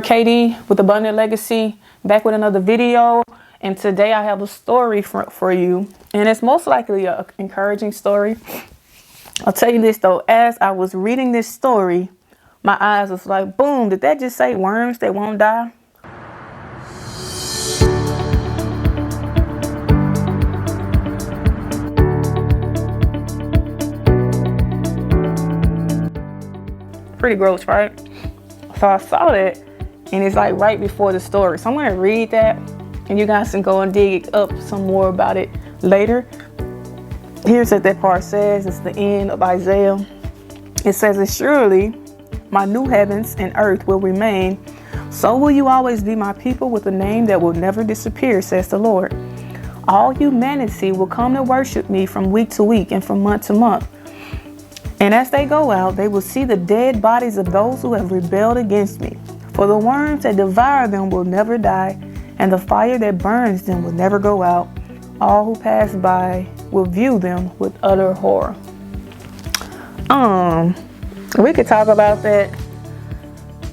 Katie with Abundant Legacy, back with another video. And today I have a story for you, and it's most likely an encouraging story. I'll tell you this though, as I was reading this story, my eyes was like, boom, did that just say worms that won't die? Pretty gross, right? So I saw that, and it's like right before the story. So I'm going to read that, and you guys can go and dig up some more about it later. Here's what that part says. It's the end of Isaiah. It says, "And surely my new heavens and earth will remain. So will you always be my people with a name that will never disappear, says the Lord. All humanity will come to worship me from week to week and from month to month. And as they go out, they will see the dead bodies of those who have rebelled against me. For the worms that devour them will never die, and the fire that burns them will never go out. All who pass by will view them with utter horror." We could talk about that,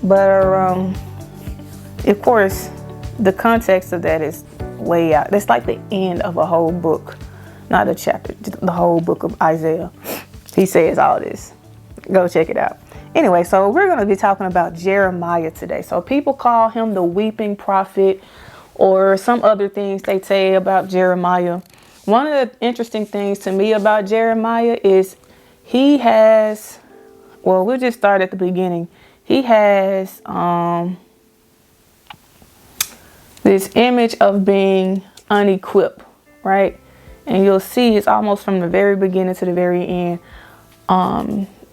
but of course, the context of that is way out. That's like the end of a whole book, not a chapter, the whole book of Isaiah. He says all this. Go check it out. Anyway, so we're going to be talking about Jeremiah today. So people call him the weeping prophet or some other things they say about Jeremiah. One of the interesting things to me about Jeremiah is he has, well, we'll just start at the beginning. He has this image of being unequipped, right? And you'll see it's almost from the very beginning to the very end.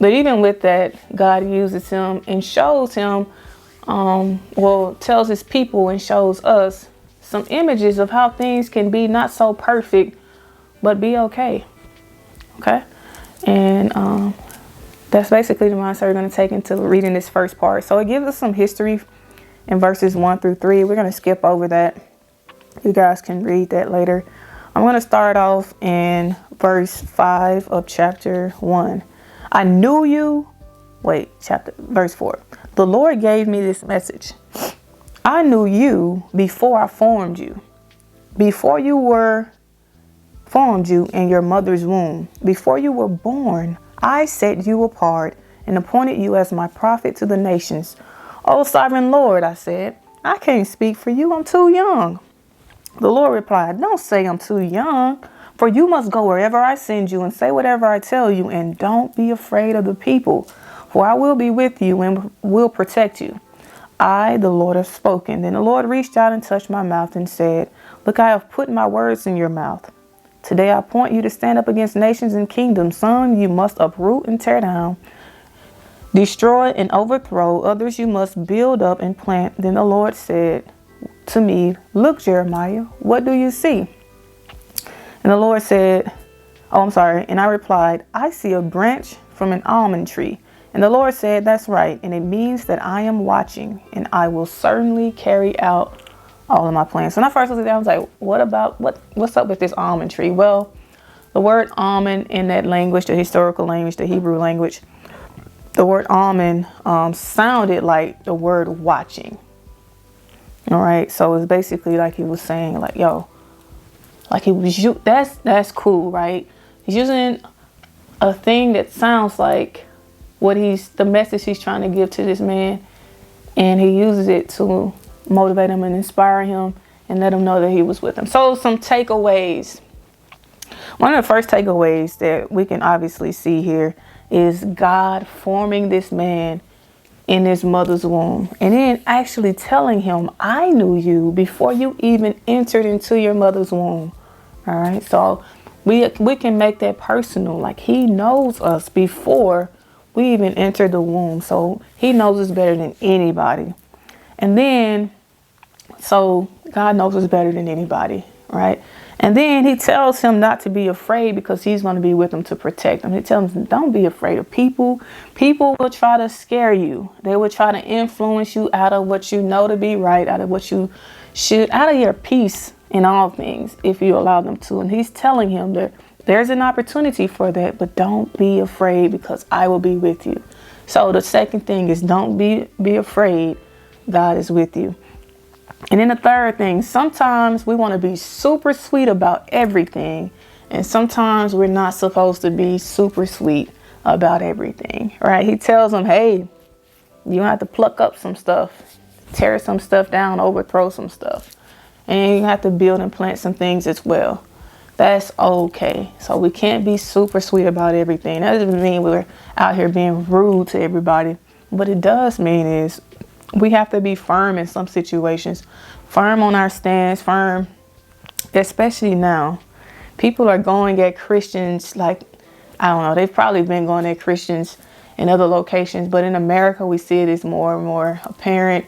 But even with that, God uses him and shows him, tells his people and shows us some images of how things can be not so perfect, but be okay. Okay. And that's basically the mindset we're going to take into reading this first part. So it gives us some history in verses 1 through 3. We're going to skip over that. You guys can read that later. I'm going to start off in verse 5 of chapter 1. Verse 4. "The Lord gave me this message. I knew you before I formed you. Before you were formed you in your mother's womb. Before you were born, I set you apart and appointed you as my prophet to the nations. O sovereign Lord," I said, "I can't speak for you. I'm too young." The Lord replied, "Don't say I'm too young, for you must go wherever I send you and say whatever I tell you, and don't be afraid of the people, for I will be with you and will protect you. I, the Lord, have spoken." Then the Lord reached out and touched my mouth and said, "Look, I have put my words in your mouth. Today I appoint you to stand up against nations and kingdoms. Some you must uproot and tear down, destroy and overthrow. Others you must build up and plant." Then the Lord said to me, "Look, Jeremiah, what do you see?" And the Lord said, and I replied, "I see a branch from an almond tree." And the Lord said, "That's right. And it means that I am watching, and I will certainly carry out all of my plans." So when I first looked at that, I was like, what's up with this almond tree? Well, the word almond in that language, the historical language, the Hebrew language, the word almond sounded like the word watching. All right. So it's basically like he was saying, like, yo, like he was, that's cool, right? He's using a thing that sounds like the message he's trying to give to this man. And he uses it to motivate him and inspire him and let him know that he was with him. So some takeaways. One of the first takeaways that we can obviously see here is God forming this man in his mother's womb, and then actually telling him, "I knew you before you even entered into your mother's womb." All right. So we can make that personal. Like he knows us before we even enter the womb. So he knows us better than anybody. And then, so God knows us better than anybody. Right. And then he tells him not to be afraid because he's going to be with him to protect him. He tells him, don't be afraid of people. People will try to scare you. They will try to influence you out of what you know to be right, out of what you should, out of your peace in all things, if you allow them to. And he's telling him that there's an opportunity for that, but don't be afraid because I will be with you. So the second thing is don't be afraid God is with you. And then the third thing, sometimes we want to be super sweet about everything. And sometimes we're not supposed to be super sweet about everything, right? He tells them, hey, you have to pluck up some stuff, tear some stuff down, overthrow some stuff. And you have to build and plant some things as well. That's okay. So we can't be super sweet about everything. That doesn't mean we're out here being rude to everybody. What it does mean is we have to be firm in some situations, firm on our stance, firm, especially now. People are going at Christians like, I don't know, they've probably been going at Christians in other locations, but in America, we see it as more and more apparent.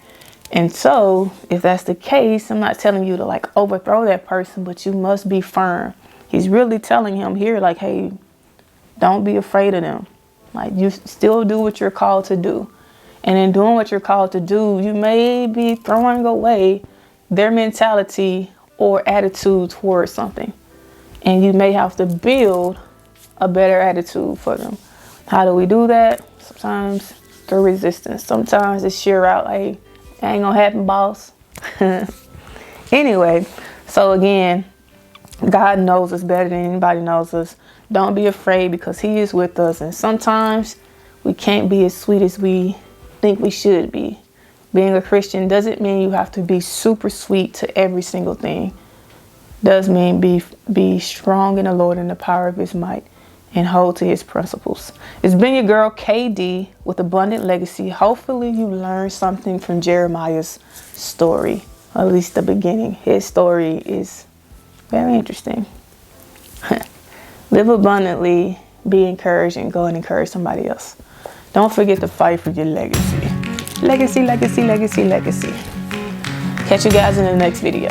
And so if that's the case, I'm not telling you to like overthrow that person, but you must be firm. He's really telling him here, like, hey, don't be afraid of them. Like, you still do what you're called to do. And in doing what you're called to do, you may be throwing away their mentality or attitude towards something. And you may have to build a better attitude for them. How do we do that? Sometimes through resistance. Sometimes it's sheer out, like, it ain't gonna happen, boss. Anyway, so again, God knows us better than anybody knows us. Don't be afraid because he is with us. And sometimes we can't be as sweet as we think we should be. Being a Christian doesn't mean you have to be super sweet to every single thing. Does mean be strong in the Lord and the power of his might and hold to his principles. It's been your girl KD with Abundant Legacy. Hopefully you learned something from Jeremiah's story, or at least the beginning. His story is very interesting. Live abundantly, be encouraged, and go and encourage somebody else. Don't forget to fight for your legacy. Legacy, legacy, legacy, legacy. Catch you guys in the next video.